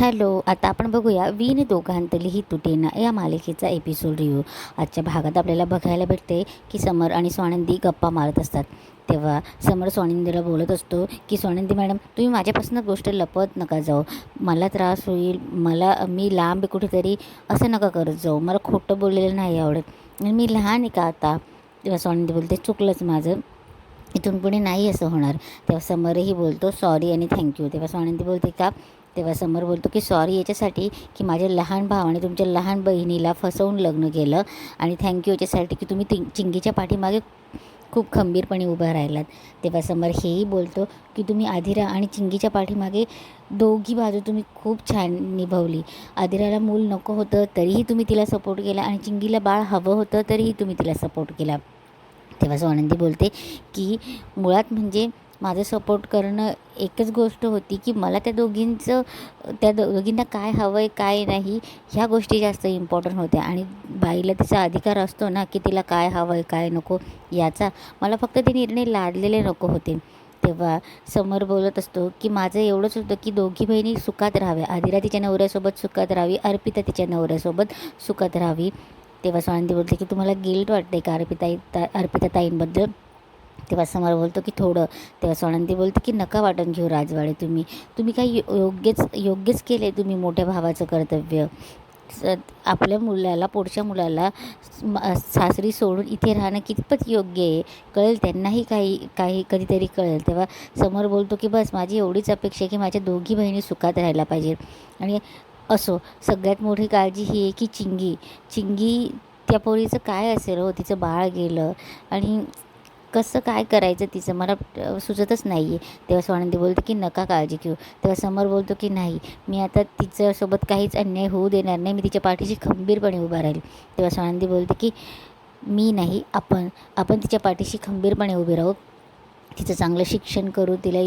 Hello, आता आपण बघूया विण दोघांतली ही तुटेना या मालिकेचा एपिसोड रिव्ह्यू. आजच्या भागात आपल्याला बघायला भेटते की समर आणि स्वानंदी गप्पा मारत असतात. तेव्हा समर स्वानंदीला बोलत असतो की स्वानंदी मॅडम, तुम्ही माझ्यापासून गोष्ट लपवत नका जाऊ. मला त्रास होईल, मी लांब आहे कुठेतरी, असं नका करत जाऊ. मला खोटं बोललेलं नाही आवडत आणि मी लहान आहे का आता. तेव्हा स्वानंदी बोलते चुकलंच माझं, इथून पुढे नाही असं होणार. तेव्हा समरही बोलतो सॉरी आणि थँक्यू. तेव्हा स्वानंदी बोलते का. तेव्हा समर बोलतो की सॉरी याच्यासाठी की माझ्या लहान भावाने तुमच्या लहान बहिणीला फसवून लग्न केलं, आणि थँक्यू याच्यासाठी की तुम्ही चिंगीच्या पाठीमागे खूप खंबीरपणे उभं राहिलात. तेव्हा समर हेही बोलतो की तुम्ही आधिरा आणि चिंगीच्या पाठीमागे दोघी बाजू तुम्ही खूप छान निभवली. आधिराला मूल नको होतं तरीही तुम्ही तिला सपोर्ट केला, आणि चिंगीला बाळ हवं होतं तरीही तुम्ही तिला सपोर्ट केला. तेव्हा स्वानंदी बोलते की मुळात म्हणजे माझं सपोर्ट करणं एकच गोष्ट होती की मला त्या दोघींना काय हवं आहे काय नाही ह्या गोष्टी जास्त इम्पॉर्टंट होत्या, आणि बाईला तिचा अधिकार असतो ना की तिला काय हवं आहे काय नको याचा. मला फक्त ते निर्णय लादलेले नको होते. तेव्हा समर बोलत असतो की माझं एवढंच होतं की दोघी बहिणी सुखात राहाव्या. आदिरा तिच्या नवऱ्यासोबत सुखात राहावी, अर्पिता तिच्या नवऱ्यासोबत सुखात राहावी. तेव्हा स्वानंदी बोलते की तुम्हाला गिल्ट वाटते का अर्पिता ताईंबद्दल. तेव्हा समर बोलतो की थोडं. तेव्हा स्वानंदी बोलते की नका वाटून घेऊ राजवाडे, तुम्ही काही योग्यच केले. तुम्ही मोठ्या भावाचं कर्तव्य, आपल्या मुलाला पुढच्या मुलाला सासरी सोडून इथे राहणं कितपत योग्य आहे कळेल त्यांनाही, काही कधीतरी कळेल. तेव्हा समर बोलतो की बस माझी एवढीच अपेक्षा आहे की माझ्या दोघी बहिणी सुखात राहायला पाहिजे. आणि असो, सगळ्यात मोठी काळजी ही आहे की चिंगी त्या पोरीचं काय असेल हो, तिचं बाळ गेलं आणि कसं काय करायचं तिचं मला सुचतच नाही आहे. तेव्हा स्वानंदी बोलते की नका काळजी घेऊ. तेव्हा समर बोलतो की नाही, मी आता तिच्यासोबत काहीच अन्याय होऊ देणार नाही, मी तिच्या पाठीशी खंबीरपणे उभा राहील. तेव्हा स्वानंदी बोलते की मी नाही, आपण तिच्या पाठीशी खंबीरपणे उभे राहू, तिचं चांगलं शिक्षण करू, तिला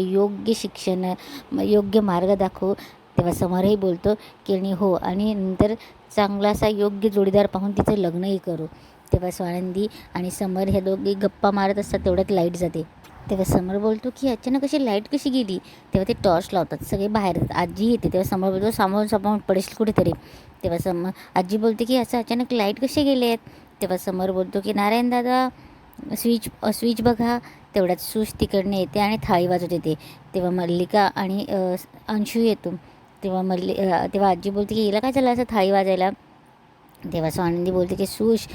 योग्य मार्ग दाखवू. तेव्हा समरही बोलतो की आणि हो, आणि नंतर चांगला असा योग्य जोडीदार पाहून तिचं लग्नही करू. तेव्हा स्वानंदी आणि समर ह्या दोघी गप्पा मारत असतात, तेवढ्यात लाईट जाते. तेव्हा समर बोलतो की अचानक अशी लाईट कशी गेली. तेव्हा ते टॉर्च लावतात, सगळे बाहेर येतात. आजी येते. तेव्हा समर बोलतो सामावून पडेल कुठेतरी. तेव्हा आजी बोलते की असं अचानक लाईट कसे गेले आहेत. तेव्हा समर बोलतो की नारायण दादा स्विच बघा. तेवढ्यात सुश तिकडने येते आणि थाळी वाजवत येते. तेव्हा मल्लिका आणि अंशू येतो. तेव्हा आजी बोलते की हिला काय झालं असं थाळी वाजायला. तेव्हा स्वानंदी बोलते की सुश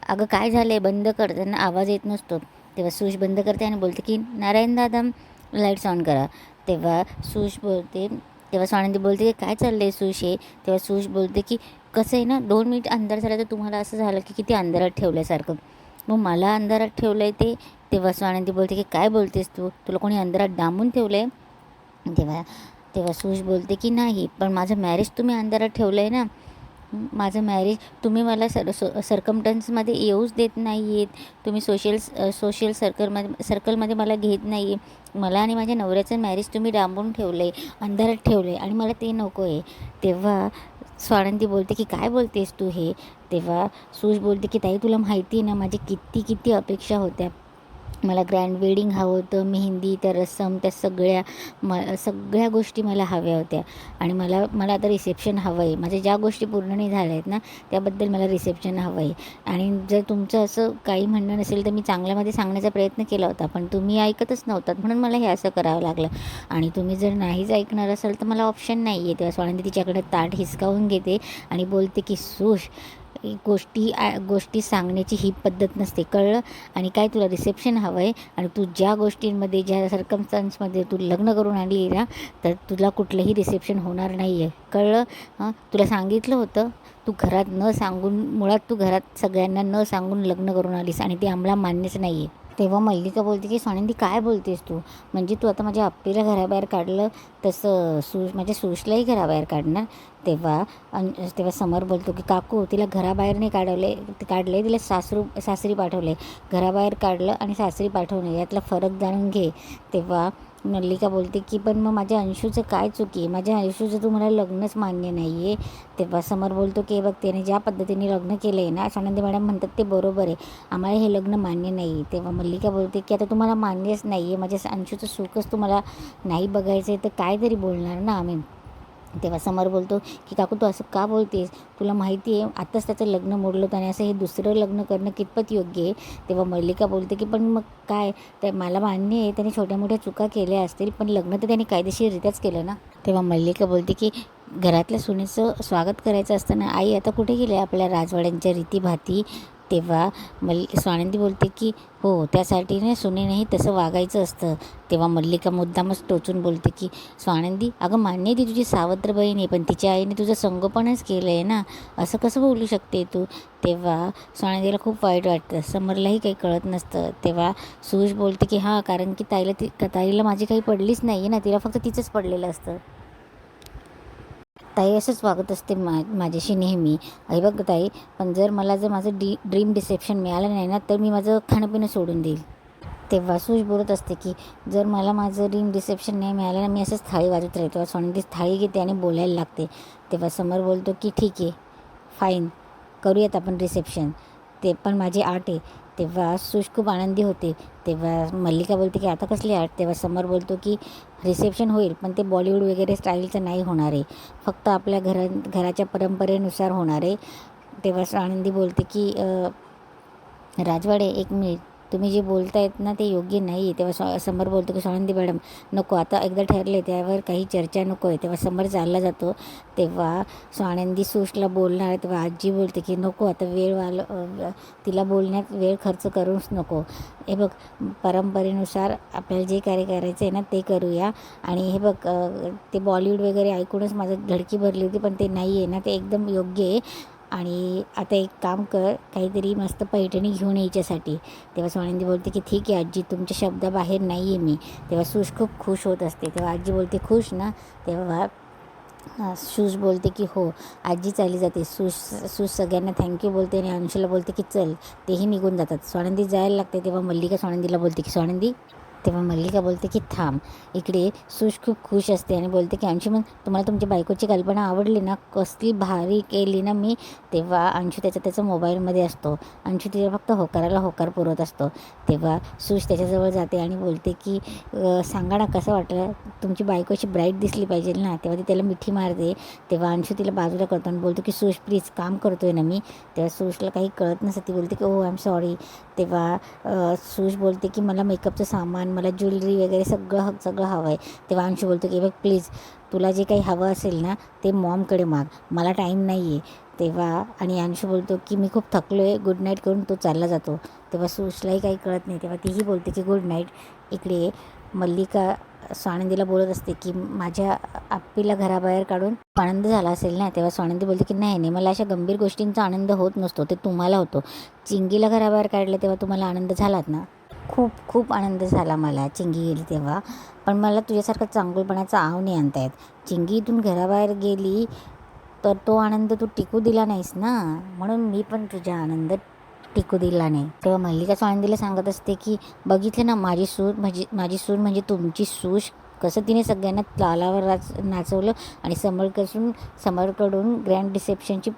अगं काय झालं आहे, बंद कर, त्यांना आवाज येत नसतो. तेव्हा सुश बंद करते आणि बोलते की नारायण दादा लाईट्स ऑन करा. तेव्हा सुश बोलते तेव्हा स्वानंदी बोलते की काय चाललं आहे सुश हे. तेव्हा सुश बोलते की कसं आहे ना, 2 मिनिट अंधार झाला तर तुम्हाला असं झालं की किती अंधारात ठेवल्यासारखं, मग मला अंधारात ठेवलं आहे ते. तेव्हा स्वानंदी बोलते की काय बोलतेस तुला कोणी अंधारात डांबून ठेवलं आहे. तेव्हा सुश बोलते की नाही, पण माझं मॅरेज तुम्ही अंधारात ठेवलं आहे ना. माझं मॅरेज तुम्ही मला सर्कमटन्समध्ये येऊच देत नाही आहेत. तुम्ही सोशल सर्कलमध्ये मला घेत नाही आहे. मला आणि माझ्या नवऱ्याचं मॅरेज तुम्ही डांबून ठेवलं आहे, अंधारात ठेवलं आहे, आणि मला ते नको आहे. तेव्हा स्वानंदी बोलते की काय बोलतेस तू हे. तेव्हा सुश बोलते की ताई तुला माहिती आहे ना माझी किती अपेक्षा होत्या. मला ग्रँड वेडिंग हवं होतं, मेहंदी, त्या रस्सम, त्या सगळ्या गोष्टी मला हव्या होत्या, आणि मला आता रिसेप्शन हवं आहे. माझ्या ज्या गोष्टी पूर्ण नाही झाल्या आहेत ना त्याबद्दल मला रिसेप्शन हवं आहे. आणि जर तुमचं असं काही म्हणणं नसेल तर मी चांगल्यामध्ये सांगण्याचा प्रयत्न केला होता, पण तुम्ही ऐकतच नव्हतात, म्हणून मला हे असं करावं लागलं. आणि तुम्ही जर नाहीच ऐकणार असाल तर मला ऑप्शन नाही आहे. तेव्हा स्वानंदी तिच्याकडे ताट हिसकावून घेते आणि बोलते की सुश, गोष्टी सांगण्याची ही पद्धत नसते, कळलं. आणि काय तुला रिसेप्शन हवं आहे, आणि तू ज्या गोष्टींमध्ये ज्या सर्कमस्टन्समध्ये तू लग्न करून आली ना तर तुला कुठलंही रिसेप्शन होणार नाही आहे, कळलं. तुला सांगितलं होतं, तू घरात न सांगून, मुळात तू घरात सगळ्यांना न सांगून लग्न करून आलीस, आणि ते आम्हाला मान्यच नाही आहे. तेव्हा मल्लिका बोलते की स्वानंदी काय बोलतेस तू, म्हणजे तू आता माझ्या आप्पीला घराबाहेर काढलं तसं माझ्या सुशलाही घराबाहेर काढणार. तेव्हा समर बोलतो की काकू तिला घराबाहेर नाही काढले, तिला सासरी पाठवले. घराबाहेर काढलं आणि सासरी पाठवणे यातला फरक जाणून घे. तेव्हा मल्लिका बोलते की पण मग माझ्या अंशूचं काय चुकी आहे, माझ्या अंशूचं तुम्हाला लग्नच मान्य नाही आहे. तेव्हा समर बोलतो की बघ त्याने ज्या पद्धतीने लग्न केलं आहे ना, स्वानंदी मॅडम म्हणतात ते बरोबर आहे, आम्हाला हे लग्न मान्य नाही आहे. तेव्हा मल्लिका बोलते की आता तुम्हाला मान्यच नाही आहे, माझ्या अंशूचं सुखच तुम्हाला नाही बघायचं आहे तर काय तरी बोलणार ना आम्ही. तेव्हा समर बोलतो की काकू तू असं का बोलतेस, तुला माहिती आहे आत्ताच त्याचं लग्न मोडलं होतं आणि असं हे दुसरं लग्न करणं कितपत योग्य आहे. तेव्हा मल्लिका बोलते की पण मग काय, तर मला मान्य आहे त्याने छोट्या मोठ्या चुका केल्या असतील, पण लग्न तर त्याने कायदेशीररित्याच केलं ना. तेव्हा मल्लिका बोलते की घरातल्या सुनेचं स्वागत करायचं असताना आई आता कुठे गेले आपल्या राजवाड्यांच्या रीतीभाती. तेव्हा स्वानंदी बोलते की हो, त्यासाठी ना सुनेनेही तसं वागायचं असतं. तेव्हा मल्लिका मुद्दामच टोचून बोलते की स्वानंदी अगं मान्य ती तुझी सावत्र बहीण आहे, पण तिच्या आईने तुझं संगोपनच केलं आहे ना, असं कसं बोलू शकते तू. तेव्हा स्वानंदीला खूप वाईट वाटतं, समरलाही काही कळत नसतं. तेव्हा सुश बोलते की हां, कारण की ताईला माझी काही पडलीच नाही आहे ना, तिला फक्त तिचंच पडलेलं असतं. ताई असंच वागत असते माझ्याशी नेहमी. आई बघ ताई, पण जर माझं ड्रीम रिसेप्शन मिळालं नाही ना, तर मी माझं खाणंपिणं सोडून देईल. तेव्हा सुश बोलत असते की जर मला माझं ड्रीम रिसेप्शन नाही मिळालं ना, मी असंच थाळी वाजत राहते. तेव्हा स्वानंदी थाळी घेते आणि बोलायला लागते. तेव्हा समर बोलतो की ठीक आहे, फाईन, करूयात आपण रिसेप्शन, ते पण माझी आट आहे. तेव्हा सुश खूप आनंदी होते. तेव्हा मल्लिका बोलते की आता कसली आट. तेव्हा समर बोलतो की रिसेप्शन होईल, पण ते बॉलिवूड वगैरे स्टाईलचं नाही होणार आहे, फक्त आपल्या घराच्या परंपरेनुसार होणार आहे. तेव्हा आनंदी बोलते की राजवाडे एक मिनिट, तुम्ही जे बोलतायत ना ते योग्य नाही आहे. तेव्हा समर बोलतो की स्वानंदी मॅडम नको, आता एकदा ठरले त्यावर काही चर्चा नको आहे. तेव्हा समर चालला जातो. तेव्हा स्वानंदी सुशला बोलणार, तेव्हा आजी बोलते की नको आता तिला बोलण्यात वेळ खर्च करूच नको. हे बघ, परंपरेनुसार आपल्याला जे कार्य करायचं आहे ना ते करूया. आणि हे बघ, ते बॉलिवूड वगैरे ऐकूनच माझं धडकी भरली होती, पण ते नाही आहे ना, ते एकदम योग्य आहे. आणि आता एक काम कर, काहीतरी मस्त पैठणी घेऊन यायच्यासाठी. तेव्हा स्वानंदी बोलते की ठीक आहे आजी, तुमच्या शब्दाबाहेर नाही आहे मी. तेव्हा सुश खूप खुश होत असते. तेव्हा आजी बोलते खुश ना. तेव्हा सुश बोलते की हो. आजी चालली जाते. सुश सगळ्यांना थँक्यू बोलते आणि अंशूला बोलते की चल, तेही निघून जातात. स्वानंदी जायला लागते. तेव्हा मल्लिका स्वानंदीला बोलते की स्वानंदी. तेव्हा मल्लिका बोलते की थांब. इकडे सुश खूप खुश असते आणि बोलते की अंशुमन, तुम्हाला तुमच्या बायकोची कल्पना आवडली ना, कसली भारी केली ना मी. तेव्हा अंशू त्याच्या मोबाईलमध्ये असतो. अंशू तिला फक्त होकाराला होकार पुरवत असतो. तेव्हा सुश त्याच्याजवळ जाते आणि बोलते की सांगा ना कसं वाटलं, तुमची बायको अशी ब्राईट दिसली पाहिजे ना. तेव्हा ती त्याला मिठी मारते. तेव्हा अंशू तिला बाजूला करतो आणि बोलतो की सुश प्लीज, काम करतोय ना मी. तेव्हा सुशला काही कळत नसतं, ती बोलते की ओ आय एम सॉरी. तेव्हा सुश बोलते की मला मेकअपचं सामान, मला ज्वेलरी वगैरे सगळं हवं आहे. तेव्हा अंशू बोलतो की बघ प्लीज, तुला जे काही हवं असेल ना ते मॉमकडे माग, मला टाईम नाही आहे. तेव्हा आणि अंशू बोलतो की मी खूप थकलो आहे, गुड नाईट करून तो चालला जातो. तेव्हा सुशलाही काही कळत नाही. तेव्हा तीही बोलते की गुड नाईट. इकडे मल्लिका स्वानंदीला बोलत असते की माझ्या आप्पीला घराबाहेर काढून आनंद झाला असेल ना. तेव्हा स्वानंदी बोलते की नाही नाही, मला अशा गंभीर गोष्टींचा आनंद होत नसतो, ते तुम्हाला होतो. चिंगीला घराबाहेर काढलं तेव्हा तुम्हाला आनंद झालात ना. खूप खूप आनंद झाला मला चिंगी गेली तेव्हा, पण मला तुझ्यासारखं चांगुलपणाचा आव नाही आणता येत. चिंगी इथून घराबाहेर गेली तर तो आनंद तू टिकू दिला नाहीस ना, म्हणून मी पण तुझा आनंद टिकू दिला नाही. तेव्हा मल्लिका स्वानंदीला सांगत असते की बघितलं ना, माझी सून म्हणजे तुमची सूश, कसं तिने सगळ्यांना तालावर नाचवलं आणि समरकडून ग्रँड रिसेप्शनची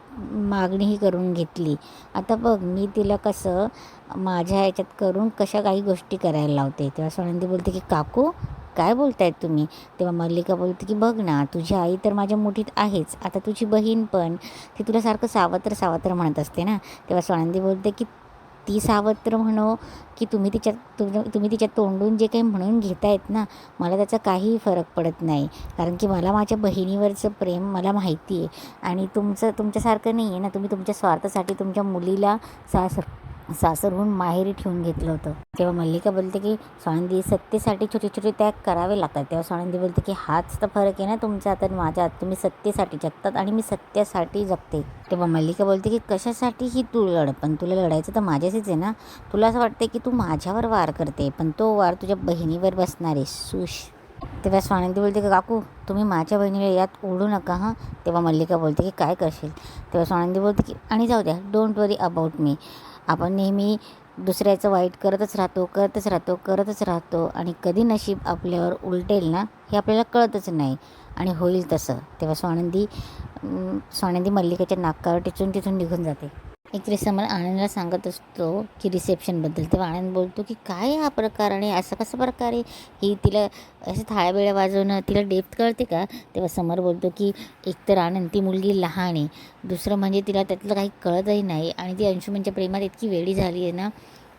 मागणीही करून घेतली. आता बघ मी तिला कसं माझ्या ह्याच्यात करून कशा काही गोष्टी करायला लावते. तेव्हा स्वानंदी बोलते की काकू काय बोलतायत तुम्ही. तेव्हा मल्लिका बोलते की बघ ना, तुझी आई तर माझ्या मुठीत आहेच, आता तुझी बहीण पण, ती तुला सारखं सावत्र सावत्र म्हणत असते ना. तेव्हा स्वानंदी बोलते की ती सावत्र म्हणो की तुम्ही तिच्या तोंडून जे काही म्हणून घेतायत ना, मला त्याचा काहीही फरक पडत नाही, कारण की मला माझ्या बहिणीवरचं प्रेम मला माहिती आहे. आणि तुमच्यासारखं नाही आहे ना, तुम्ही तुमच्या स्वार्थासाठी तुमच्या मुलीला सासरहून माहेरी ठेवून घेतलं होतं. तेव्हा मल्लिका बोलते की स्वानंदी, सत्तेसाठी छोटे छोटे त्याग करावे लागतात. तेव्हा स्वानंदी बोलते की हाच तर फरक आहे ना तुमच्यात आणि माझ्यात, तुम्ही सत्तेसाठी जगतात आणि मी सत्यासाठी जगते. तेव्हा मल्लिका बोलते की कशासाठीही तू लढ, पण तुला लढायचं तर माझ्याशीच आहे ना. तुला असं वाटते की तू माझ्यावर वार करते, पण तो वार तुझ्या बहिणीवर बसणार आहे सुश. तेव्हा स्वानंदी बोलते की काकू तुम्ही माझ्या बहिणीला यात ओढू नका हां. तेव्हा मल्लिका बोलते की काय करशील. तेव्हा स्वानंदी बोलते की आणि जाऊ द्या, डोंट वरी अबाउट मी. आपण नेहमी दुसऱ्याचं वाईट करतच राहतो आणि कधी नशीब आपल्यावर उलटेल ना हे आपल्याला कळतच नाही आणि होईल तसं. तेव्हा स्वानंदी मल्लिकेच्या नाकावर टिचून तिथून निघून जाते. इकडे समर आनंदला सांगत असतो की रिसेप्शनबद्दल. तेव्हा आनंद बोलतो की काय हा प्रकार आणि असं कसं प्रकारे ही तिला असं थाळ्याबिळ्या वाजवणं तिला डेप्थ कळते का. तेव्हा समर बोलतो की एकतर आनंद ती मुलगी लहान आहे, दुसरं म्हणजे तिला त्यातलं काही कळतही नाही आणि ती अंशुमनच्या प्रेमात इतकी वेडी झाली आहे ना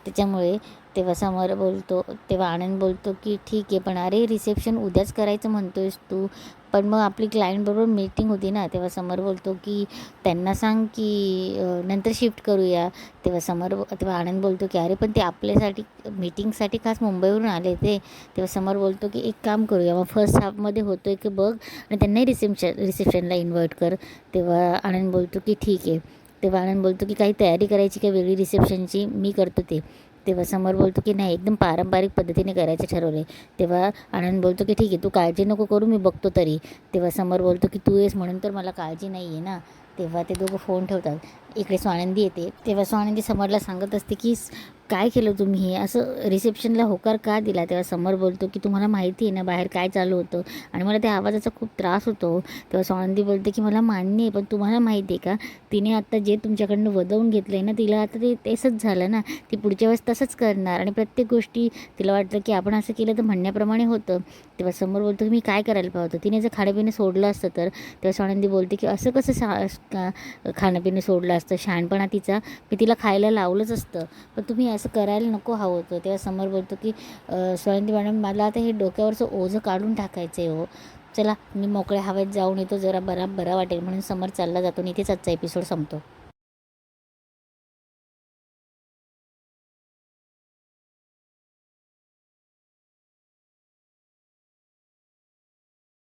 त्याच्यामुळे. तेव्हा समर बोलतो तेव्हा आनंद बोलतो की ठीक आहे पण अरे रिसेप्शन उद्याच करायचं म्हणतोयस तू, पण मग आपली क्लायंटबरोबर मीटिंग होती ना. तेव्हा समर बोलतो की त्यांना सांग की नंतर शिफ्ट करूया. तेव्हा आनंद बोलतो की अरे पण ते आपल्यासाठी मीटिंगसाठी खास मुंबईवरून आले ते. तेव्हा समर बोलतो की एक काम करूया मग फर्स्ट हाफमध्ये होतो आहे की बघ आणि त्यांनाही रिसेप्शनला इन्व्हाइट कर. तेव्हा आनंद बोलतो की ठीक आहे. तेव्हा आनंद बोलतो की काही तयारी करायची का वेगळी रिसेप्शनची, मी करतो ते. तेव्हा समर बोलतो की नाही एकदम पारंपरिक पद्धतीने करायचं ठरवलं आहे. तेव्हा आनंद बोलतो की ठीक आहे तू काळजी नको करू मी बघतो तरी. तेव्हा समर बोलतो की तू येस म्हणून तर मला काळजी नाही आहे ना. तेव्हा ते दोघं फोन ठेवतात. इकडे स्वानंदी येते. तेव्हा स्वानंदी समरला सांगत असते की काय केलं तुम्ही हे असं रिसेप्शनला होकार का दिला. तेव्हा समर बोलतो की तुम्हाला माहिती आहे ना बाहेर काय चालू होतं आणि मला त्या आवाजाचा खूप त्रास होतो. तेव्हा स्वानंदी बोलते की मला मान्य आहे पण तुम्हाला माहिती आहे का तिने आत्ता जे तुमच्याकडनं वदवून घेतलं आहे ना तिला आता ते तेच झालं ना. ती पुढच्या वेळेस तसंच करणार आणि प्रत्येक गोष्टी तिला वाटतं की आपण असं केलं तर म्हणण्याप्रमाणे होतं. तेव्हा समोर बोलतो की मी काय करायला पाहिजे होतं, तिने जर खाणंपिणं सोडलं असतं तर. तेव्हा स्वानंदी बोलते की असं कसं खाणंपिणं सोडलं असतं, शहाणपणा तिचा, मी तिला खायला लावलंच असतं पण तुम्ही असं करायला नको हवं होतं. तेव्हा समोर बोलतो की स्वानंदी मॅडम मला आता हे डोक्यावरचं ओझं काढून टाकायचं आहे हो, चला मी मोकळ्या हवेत जाऊन येतो जरा बरा वाटेल. म्हणून समोर चालला जातो आणि इथेच आजचा एपिसोड संपतो.